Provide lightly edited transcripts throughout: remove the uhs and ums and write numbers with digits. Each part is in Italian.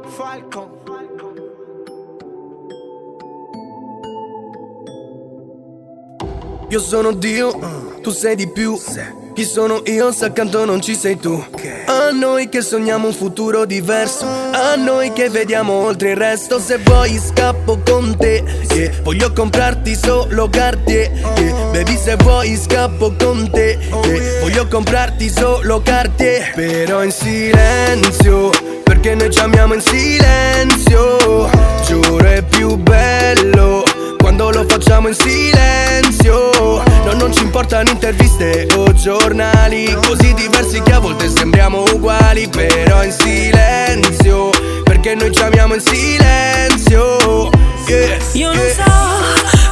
Falcon. Io sono Dio, tu sei di più. Chi sono io se accanto non ci sei tu? A noi che sogniamo un futuro diverso, a noi che vediamo oltre il resto. Se vuoi scappo con te, yeah. Voglio comprarti solo Cartier, yeah. Baby se vuoi scappo con te, yeah. Voglio comprarti solo Cartier. Però in silenzio, perché noi ci amiamo in silenzio. Giuro è più bello quando lo facciamo in silenzio. No, non ci importano interviste o giornali così diversi che a volte sembriamo uguali. Però in silenzio, perché noi ci amiamo in silenzio, yeah, io non so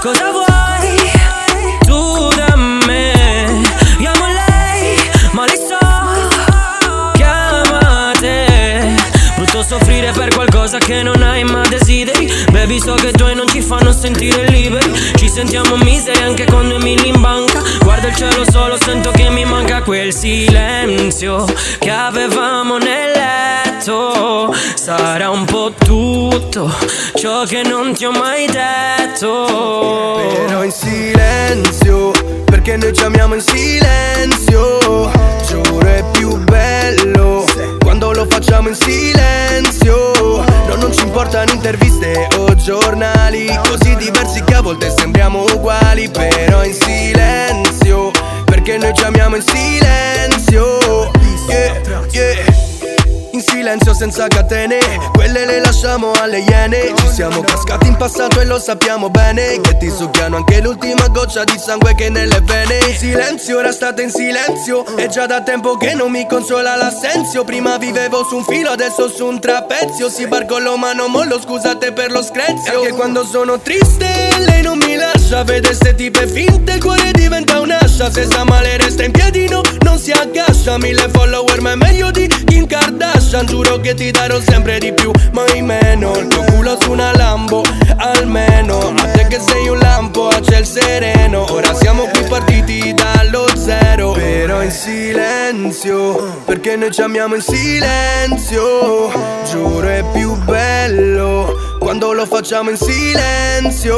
cosa vuoi tu da me. Io amo lei, ma lei so che ama te. Brutto soffrire per qualcosa che non hai ma desideri. Baby so che due non ci fanno sentire liberi. Ci sentiamo miseri anche con 2.000 in banca. Guardo il cielo solo, sento che mi manca quel silenzio che avevamo nel letto. Sarà un po' tutto ciò che non ti ho mai detto. Però in silenzio, perché noi ci amiamo in silenzio. Giuro è più bello quando lo facciamo in silenzio. No, non ci importano interviste o giornali così diversi che a volte sembriamo uguali. Però in silenzio, perché noi ci amiamo in silenzio, yeah, yeah. In silenzio senza catene, quelle le lasciamo alle iene. Ci siamo cascati in passato e lo sappiamo bene, che ti succhiano anche l'ultima goccia di sangue che nelle vene. In silenzio, ora state in silenzio. È già da tempo che non mi consola l'assenzio. Prima vivevo su un filo, adesso su un trapezio. Si barcollo ma non mollo, scusate per lo screzio. Anche quando sono triste lei non mi lascia. Vede ste tipe finte, il cuore diventa un'ascia. Se sta male resta in piedi, no, non si aggascia. 1000 follower ma è meglio di Kim Kardashian. Giuro che ti darò sempre di più, mai meno. Il tuo culo su una Lambo, almeno. A te che sei un lampo a ciel sereno. Ora siamo qui partiti dallo zero. Però in silenzio, perché noi ci amiamo in silenzio. Giuro è più bello quando lo facciamo in silenzio.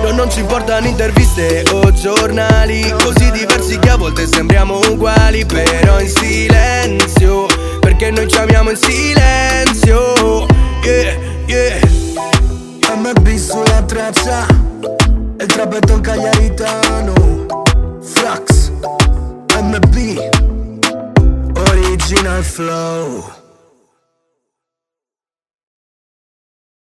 No, non ci importano interviste o giornali così diversi che a volte sembriamo uguali. Però in silenzio, perché noi ci amiamo in silenzio, yeah, yeah. MB sulla traccia, il trapetto cagliaritano. Frax, MB, original flow.